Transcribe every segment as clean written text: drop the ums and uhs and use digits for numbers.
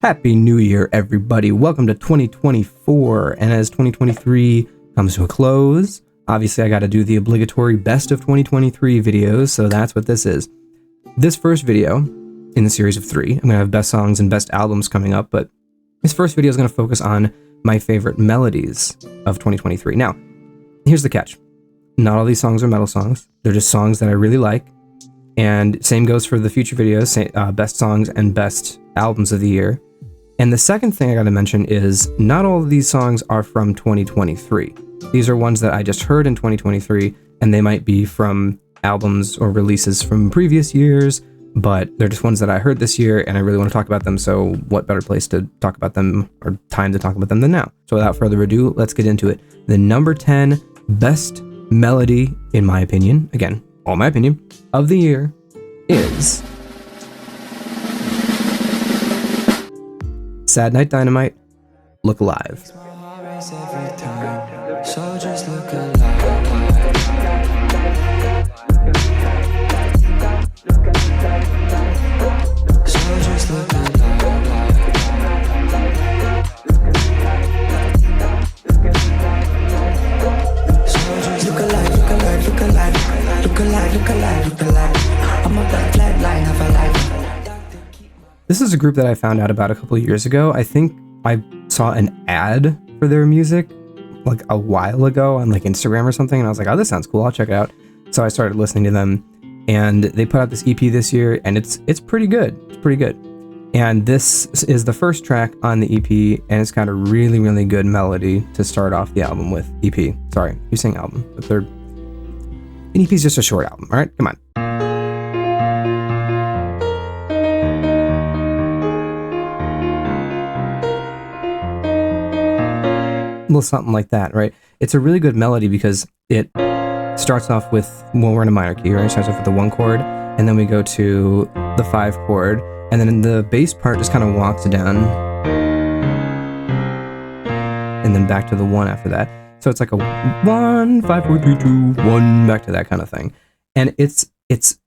Happy New Year, everybody. Welcome to 2024. And as 2023 comes to a close, obviously I got to do the obligatory best of 2023 videos, so that's what this is. This first video in the series of 3, I'm going to have best songs and best albums coming up, but this first video is going to focus on my favorite melodies of 2023. Now, here's the catch. Not all these songs are metal songs. They're just songs that I really like. And same goes for the future videos, best songs and best albums of the year. And the second thing I got to mention is not all of these songs are from 2023. These are ones that I just heard in 2023, and they might be from albums or releases from previous years, but they're just ones that I heard this year, and I really want to talk about them, so what better place to talk about them, or time to talk about them than now? So without further ado, let's get into it. The number 10 best melody, in my opinion, again, all my opinion, of the year is Sad Night Dynamite, Look Alive. So just look alive. So just look alive. Look alive, look alive, look alive, look alive, look alive, look alive. I'm a black flag line of a life. This is a group that I found out about a couple of years ago. I think I saw an ad for their music like a while ago on like Instagram or something, and I was like, oh, this sounds cool, I'll check it out. So I started listening to them, and they put out this EP this year, and it's pretty good. It's pretty good. And this is the first track on the EP, and it's got a really, really good melody to start off the album with. EP. Sorry, you're saying album, but an EP is just a short album, all right? Come on. Little something like that, right? It's a really good melody because it starts off with, well, we're in a minor key, right? It starts off with the 1 chord, and then we go to the 5 chord, and then the bass part just kind of walks down, and then back to the 1 after that. So it's like a 1, 5, 4, 3, 2, 1, back to that kind of thing. And it's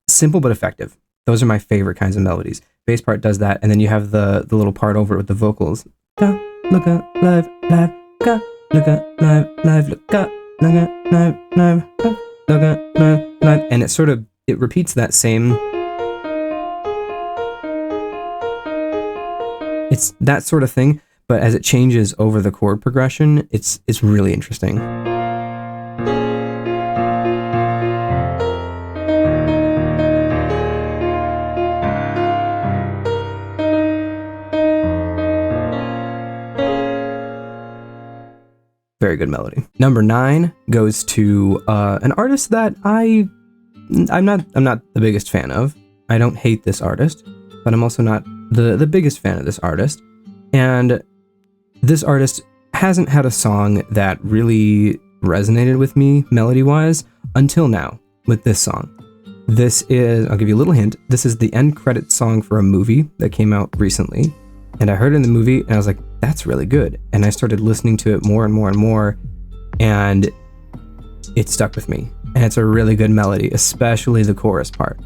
simple but effective. Those are my favorite kinds of melodies. Bass part does that, and then you have the little part over it with the vocals. Go, look up, live, live, go. Look at live, live, look up, look at live, live, look at live, live, and it repeats that same. It's that sort of thing, but as it changes over the chord progression, it's really interesting. Very good melody. Number 9 goes to an artist that I'm not the biggest fan of. I don't hate this artist, but I'm also not the biggest fan of this artist. And this artist hasn't had a song that really resonated with me melody-wise until now with this song. This is, I'll give you a little hint, this is the end credit song for a movie that came out recently. And I heard it in the movie, and I was like, that's really good. And I started listening to it more and more and more, and it stuck with me. And it's a really good melody, especially the chorus part.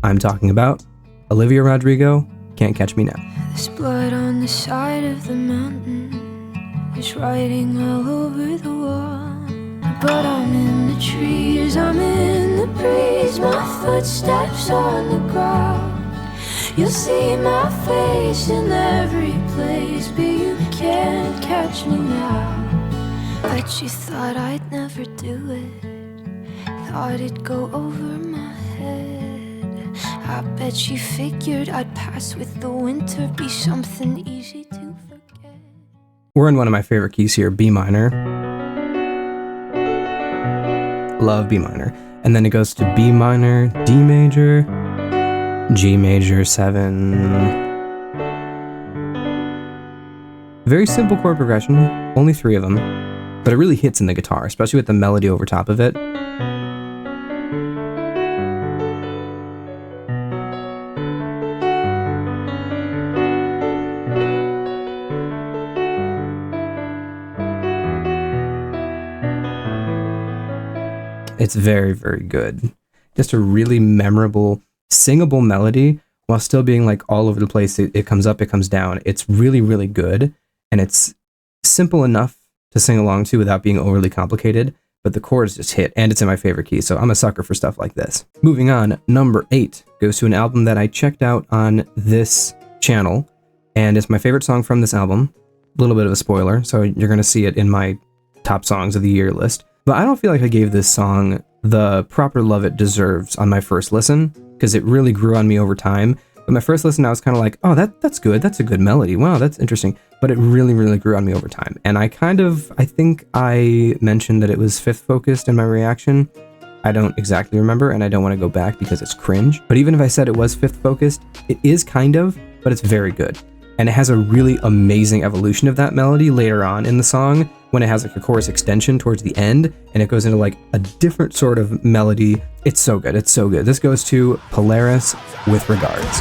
I'm talking about Olivia Rodrigo, Can't Catch Me Now. There's blood on the side of the mountain. There's writing all over the wall. But I'm in the trees, I'm in the breeze. My footsteps on the ground. You'll see my face in every place, but you can't catch me now. Bet you thought I'd never do it, thought it'd go over my head. I bet you figured I'd pass with the winter, be something easy to forget. We're in one of my favorite keys here, B minor. Love B minor. And then it goes to B minor, D major, G major 7. Very simple chord progression, only 3 of them, but it really hits in the guitar, especially with the melody over top of it. It's very, very good. Just a really memorable, singable melody while still being like all over the place. It comes up, it comes down. It's really, really good. And it's simple enough to sing along to without being overly complicated, but the chords just hit, and it's in my favorite key, so I'm a sucker for stuff like this. Moving on, number 8 goes to an album that I checked out on this channel, and it's my favorite song from this album. A little bit of a spoiler, so you're going to see it in my top songs of the year list. But I don't feel like I gave this song the proper love it deserves on my first listen, because it really grew on me over time. But my first listen, I was kind of like, oh, that's good. That's a good melody. Wow, that's interesting. But it really, really grew on me over time. And I think I mentioned that it was fifth focused in my reaction. I don't exactly remember, and I don't want to go back because it's cringe. But even if I said it was fifth focused, it is kind of, but it's very good. And it has a really amazing evolution of that melody later on in the song, when it has like a chorus extension towards the end, and it goes into like a different sort of melody. It's so good. It's so good. This goes to Polaris, With Regards.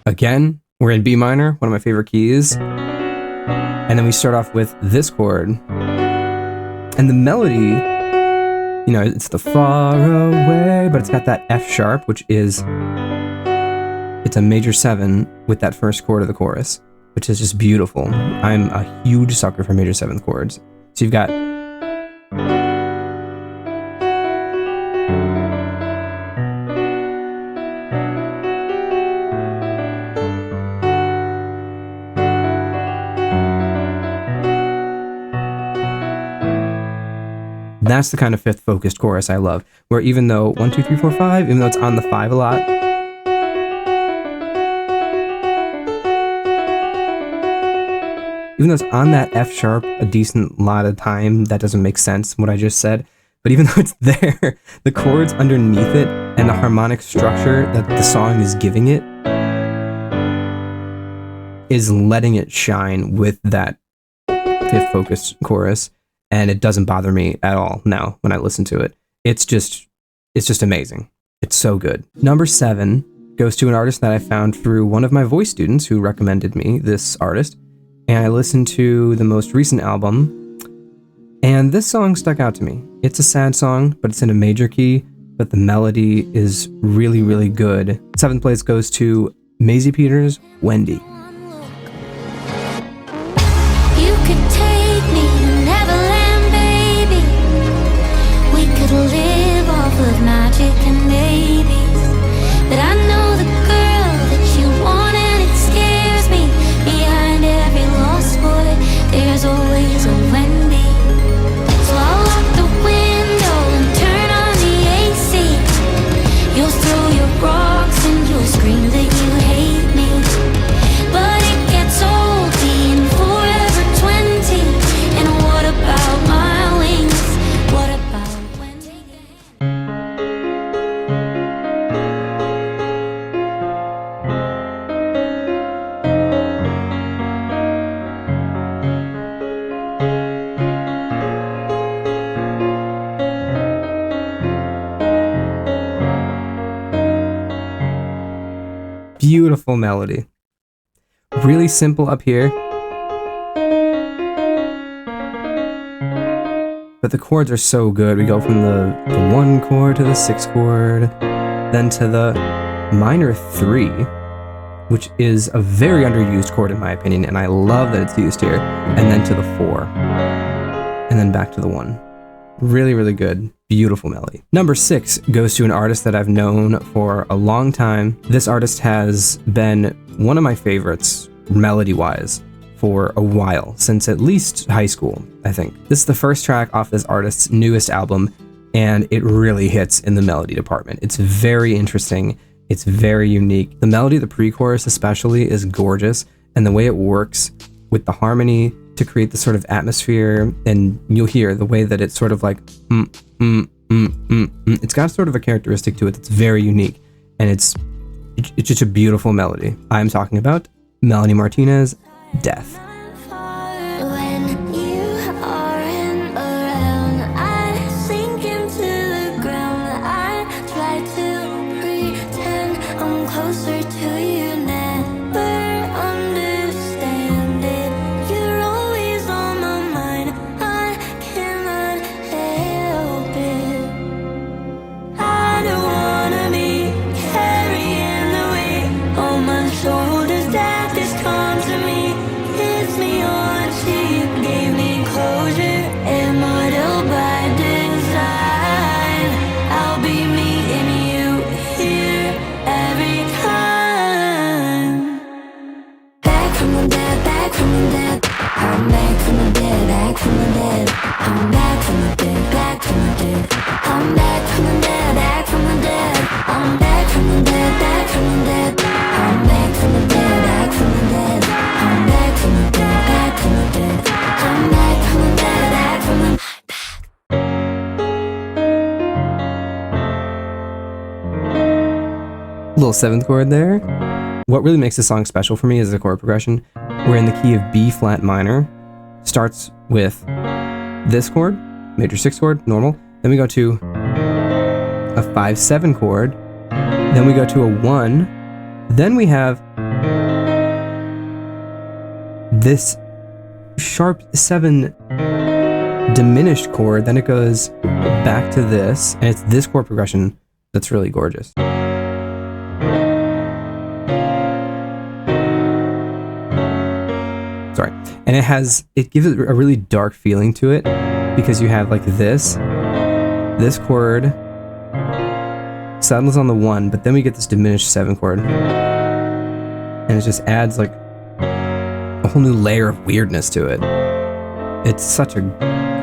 Again, we're in B minor, one of my favorite keys. And then we start off with this chord. And the melody, you know, it's the far away, but it's got that F sharp, which is, it's a major 7 with that first chord of the chorus, which is just beautiful. I'm a huge sucker for major 7th chords. So you've got that's the kind of fifth focused chorus I love, where even though 1, 2, 3, 4, 5, even though it's on the 5 a lot, even though it's on that F sharp a decent lot of time, that doesn't make sense what I just said, but even though it's there, the chords underneath it and the harmonic structure that the song is giving it is letting it shine with that fifth focused chorus. And it doesn't bother me at all now when I listen to it. It's just amazing. It's so good. Number 7 goes to an artist that I found through one of my voice students who recommended me this artist. And I listened to the most recent album, and this song stuck out to me. It's a sad song, but it's in a major key, but the melody is really, really good. 7th place goes to Maisy Peters, Wendy. You could take me to Neverland, baby. We could live off of magic and babies. But I know the girl that you want, and it scares me. Behind every lost boy, there's always a Wendy. So I'll lock the window and turn on the AC. You'll throw your rocks and you'll scream that you hate me. But it gets old being forever 20. And what about my wings? What about Wendy? Beautiful melody. Really simple up here, but the chords are so good. We go from the 1 chord to the 6 chord, then to the minor 3, which is a very underused chord in my opinion, and I love that it's used here, and then to the 4, and then back to the 1. Really, really good, beautiful melody. Number 6 goes to an artist that I've known for a long time. This artist has been one of my favorites, melody-wise, for a while, since at least high school, I think. This is the first track off this artist's newest album, and it really hits in the melody department. It's very interesting. It's very unique. The melody, the pre-chorus especially, is gorgeous, and the way it works with the harmony to create this sort of atmosphere, and you'll hear the way that it's sort of like it's got sort of a characteristic to it that's very unique, and it's just a beautiful melody. I'm talking about Melanie Martinez, Death. Little 7th chord there. What really makes this song special for me is the chord progression. We're in the key of B flat minor. Starts with this chord, major 6 chord, normal. Then we go to a 5-7 chord. Then we go to a 1. Then we have this sharp 7 diminished chord. Then it goes back to this, and it's this chord progression that's really gorgeous. Sorry. And it gives it a really dark feeling to it, because you have like this chord settles on the 1, but then we get this diminished 7 chord, and it just adds like a whole new layer of weirdness to it. It's such a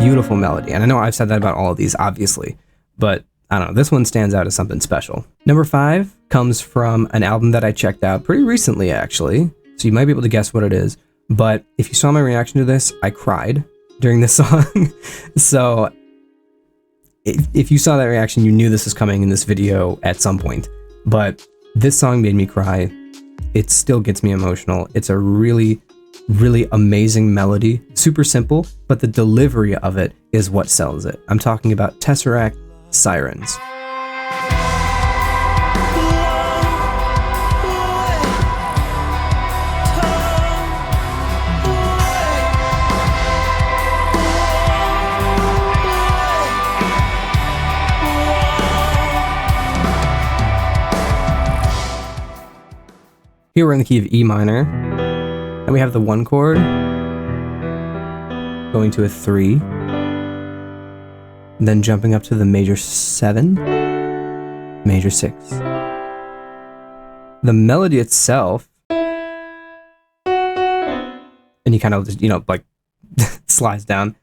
beautiful melody, and I know I've said that about all of these, obviously, but I don't know, this one stands out as something special. Number 5 comes from an album that I checked out pretty recently, actually, so you might be able to guess what it is. But if you saw my reaction to this, I cried during this song. So if you saw that reaction, you knew this was coming in this video at some point. But this song made me cry. It still gets me emotional. It's a really, really amazing melody. Super simple, but the delivery of it is what sells it. I'm talking about TesseracT, Sirens. Here we're in the key of E minor, and we have the 1 chord going to a 3, and then jumping up to the major 7, major 6. The melody itself, and you kind of, like slides down.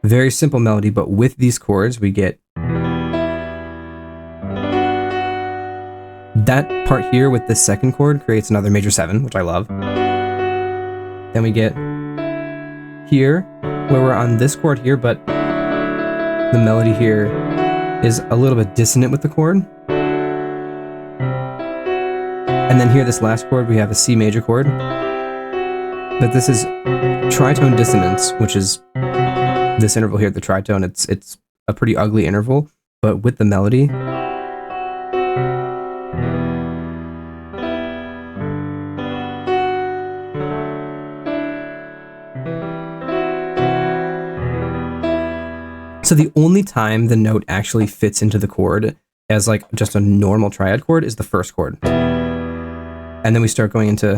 Very simple melody, but with these chords we get that part here with the 2nd chord creates another major 7, which I love. Then we get here, where we're on this chord here, but the melody here is a little bit dissonant with the chord. And then here, this last chord, we have a C major chord. But this is tritone dissonance, which is this interval here, the tritone. It's a pretty ugly interval, but with the melody, so the only time the note actually fits into the chord as like just a normal triad chord is the 1st chord. And then we start going into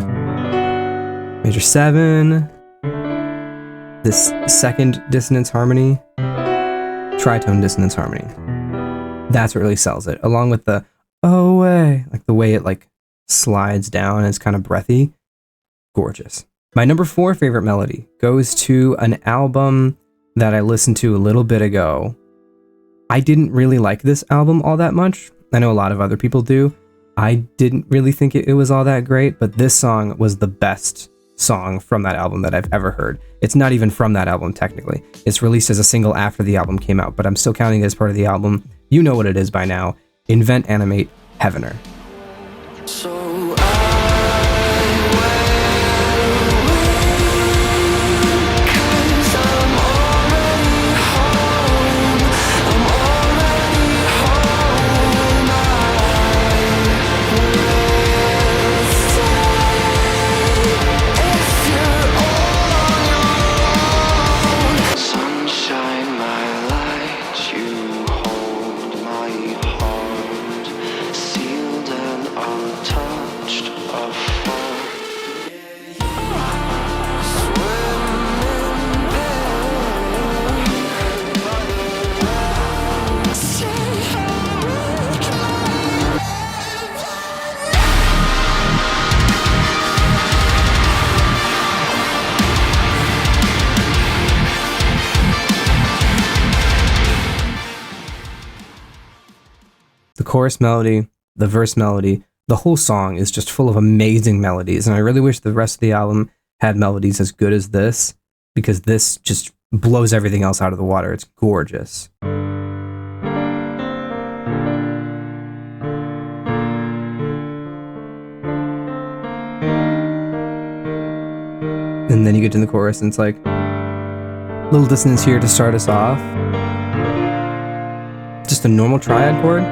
major 7, this 2nd dissonance harmony, tritone dissonance harmony. That's what really sells it, along with the oh way, like the way it like slides down and it's kind of breathy. Gorgeous. My number 4 favorite melody goes to an album that I listened to a little bit ago. I didn't really like this album all that much. I know a lot of other people do. I didn't really think it was all that great, but this song was the best song from that album that I've ever heard. It's not even from that album technically. It's released as a single after the album came out, but I'm still counting it as part of the album. You know what it is by now. Invent, Animate, Heavener. The chorus melody, the verse melody, the whole song is just full of amazing melodies. And I really wish the rest of the album had melodies as good as this, because this just blows everything else out of the water. It's gorgeous. And then you get to the chorus and it's like, little dissonance here to start us off. Just a normal triad chord.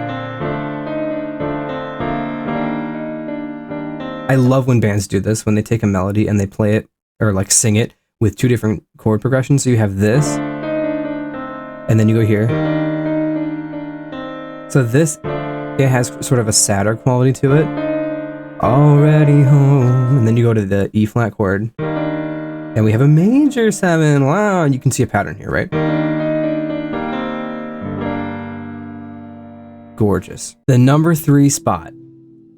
I love when bands do this, when they take a melody and they play it, or like sing it, with two different chord progressions. So you have this, and then you go here. So this, it has sort of a sadder quality to it. Already home. And then you go to the E flat chord, and we have a major 7. Wow, and you can see a pattern here, right? Gorgeous. The number 3 spot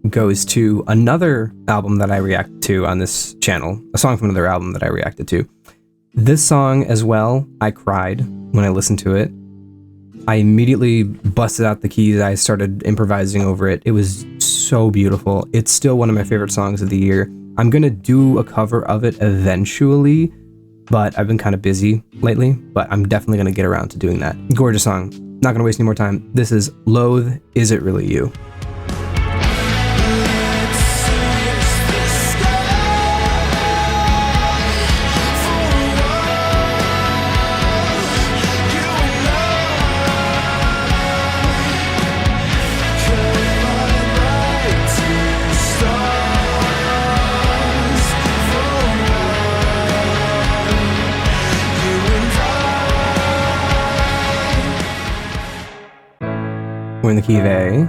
goes to another album that I reacted to on this channel, a song from another album that I reacted to. This song as well, I cried when I listened to it. I immediately busted out the keys. I started improvising over it. It was so beautiful. It's still one of my favorite songs of the year. I'm gonna do a cover of it eventually, but I've been kind of busy lately, but I'm definitely gonna get around to doing that. Gorgeous song. Not gonna waste any more time. This is Loathe, Is It Really You? We're in the key of A.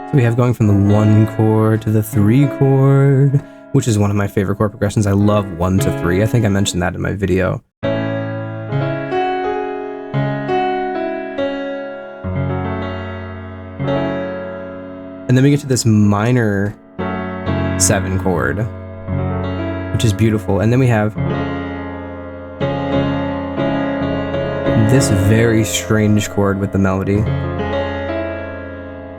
So we have going from the 1 chord to the 3 chord, which is one of my favorite chord progressions. I love 1 to 3. I think I mentioned that in my video. And then we get to this minor 7 chord, which is beautiful. And then we have this very strange chord with the melody.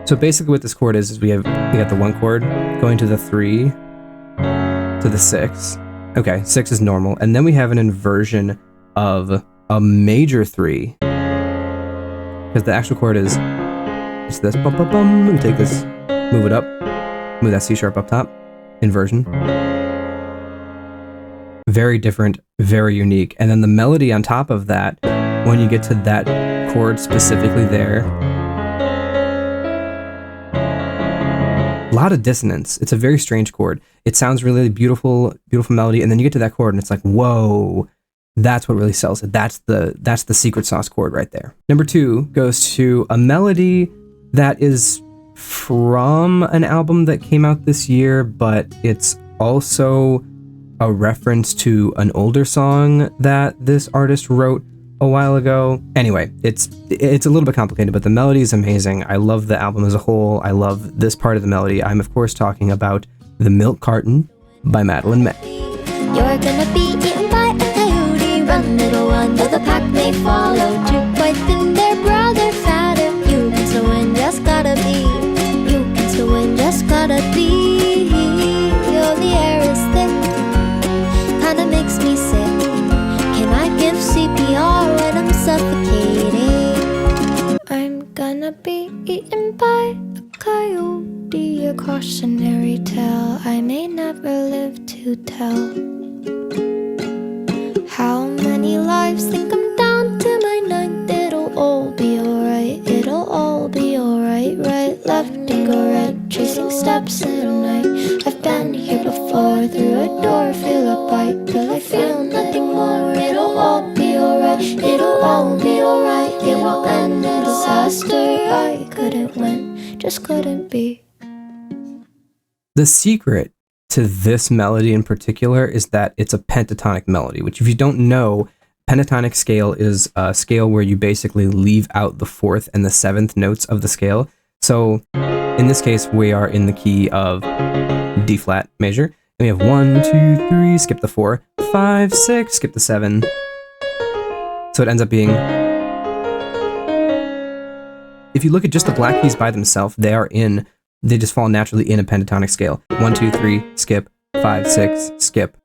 So basically what this chord is we got the 1 chord going to the 3 to the 6. Okay, 6 is normal. And then we have an inversion of a major 3. Because the actual chord is it's this bum bum bum. We take this, move it up, move that C sharp up top. Inversion. Very different, very unique. And then the melody on top of that, when you get to that chord specifically there, a lot of dissonance. It's a very strange chord. It sounds really beautiful, beautiful melody, and then you get to that chord and it's like, whoa, that's what really sells it. That's the secret sauce chord right there. Number 2 goes to a melody that is from an album that came out this year, but it's also a reference to an older song that this artist wrote a while ago. Anyway, it's a little bit complicated, but the melody is amazing. I love the album as a whole. I love this part of the melody. I'm of course talking about The Milk Carton by Madeline May. You're gonna be eaten by a coyote. Run, little one, though the pack may follow. 2 quite thin, their brow, they're fatter. makes me sick. Can I give CPR when I'm suffocating? I'm gonna be eaten by a coyote, a cautionary tale I may never live to tell. How many lives think I'm down to my ninth? It'll all be alright, it'll all be alright. Right, left, and go right, tracing steps in the night. I've been here before, through a door, feel a bite, till I feel nothing more. It'll all be alright, it'll all be alright. It will end in disaster. I couldn't win, just couldn't be. The secret to this melody in particular is that it's a pentatonic melody, which if you don't know, pentatonic scale is a scale where you basically leave out the fourth and the seventh notes of the scale. So in this case, we are in the key of D flat major. And we have 1, 2, 3, skip the 4, 5, 6, skip the 7. So it ends up being, if you look at just the black keys by themselves, they just fall naturally in a pentatonic scale. 1, 2, 3, skip, 5, 6, skip.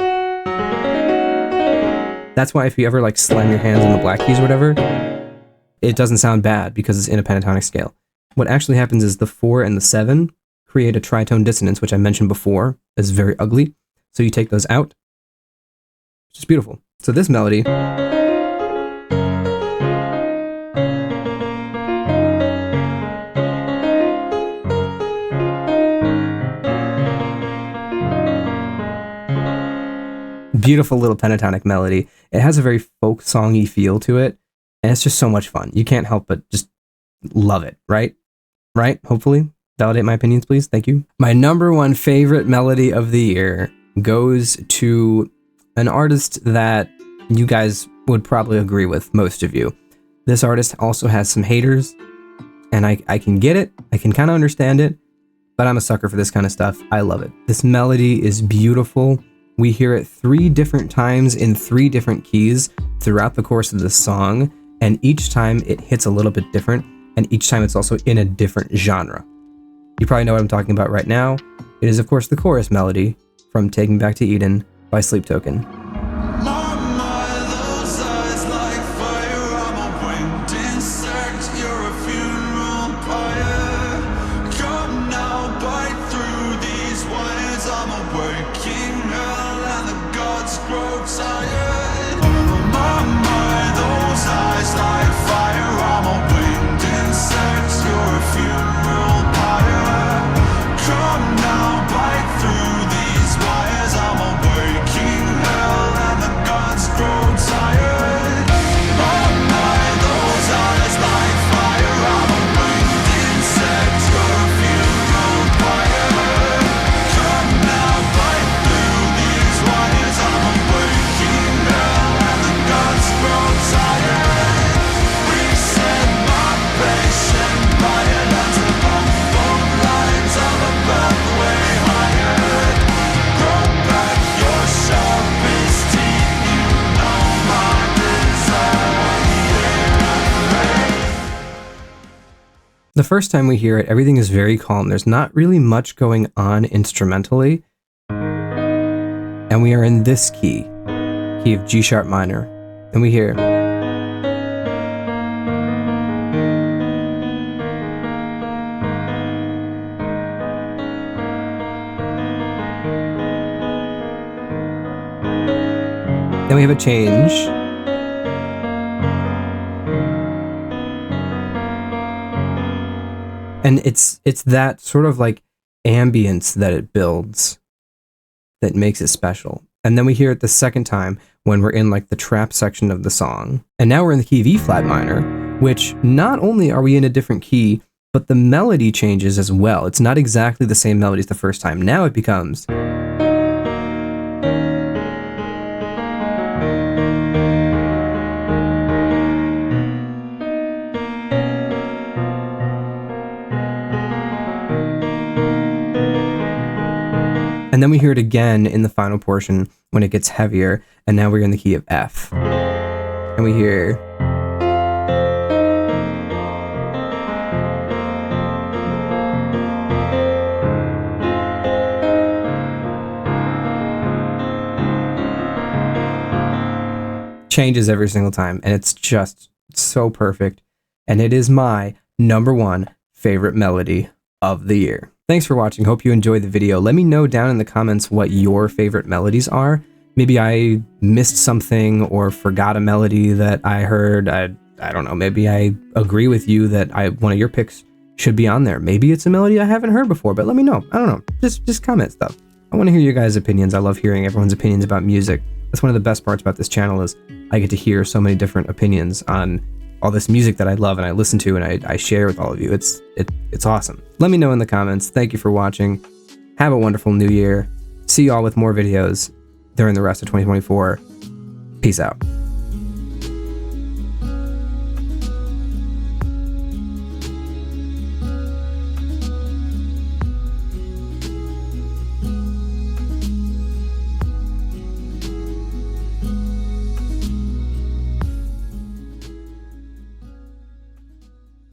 That's why if you ever like slam your hands on the black keys or whatever, it doesn't sound bad because it's in a pentatonic scale. What actually happens is the 4 and the 7 create a tritone dissonance, which I mentioned before is very ugly. So you take those out. It's just beautiful. So this melody, beautiful little pentatonic melody. It has a very folk songy feel to it, and it's just so much fun. You can't help but just love it, right? Right? Hopefully. Validate my opinions, please. Thank you. My number one favorite melody of the year goes to an artist that you guys would probably agree with, most of you. This artist also has some haters, and I can get it. I can kind of understand it, but I'm a sucker for this kind of stuff. I love it. This melody is beautiful. We hear it 3 different times in 3 different keys throughout the course of the song, and each time it hits a little bit different, and each time it's also in a different genre. You probably know what I'm talking about right now. It is, of course, the chorus melody from Taking Back to Eden by Sleep Token. The first time we hear it, everything is very calm. There's not really much going on instrumentally. And we are in this key of G sharp minor. And we hear, then we have a change. And it's that sort of like ambience that it builds that makes it special. And then we hear it the second time when we're in like the trap section of the song. And now we're in the key of E flat minor, which not only are we in a different key, but the melody changes as well. It's not exactly the same melody as the first time. Now it becomes, and then we hear it again in the final portion when it gets heavier, and now we're in the key of F. And we hear, changes every single time, and it's just so perfect. And it is my #1 favorite melody of the year. Thanks for watching. Hope you enjoyed the video. Let me know down in the comments what your favorite melodies are. Maybe I missed something or forgot a melody that I heard. I don't know. Maybe I agree with you that one of your picks should be on there. Maybe it's a melody I haven't heard before, but let me know. I don't know. Just comment stuff. I want to hear your guys' opinions. I love hearing everyone's opinions about music. That's one of the best parts about this channel is I get to hear so many different opinions on all this music that I love and I listen to and I share with all of you. It's awesome. Let me know in the comments. Thank you for watching. Have a wonderful new year. See y'all with more videos during the rest of 2024. Peace out.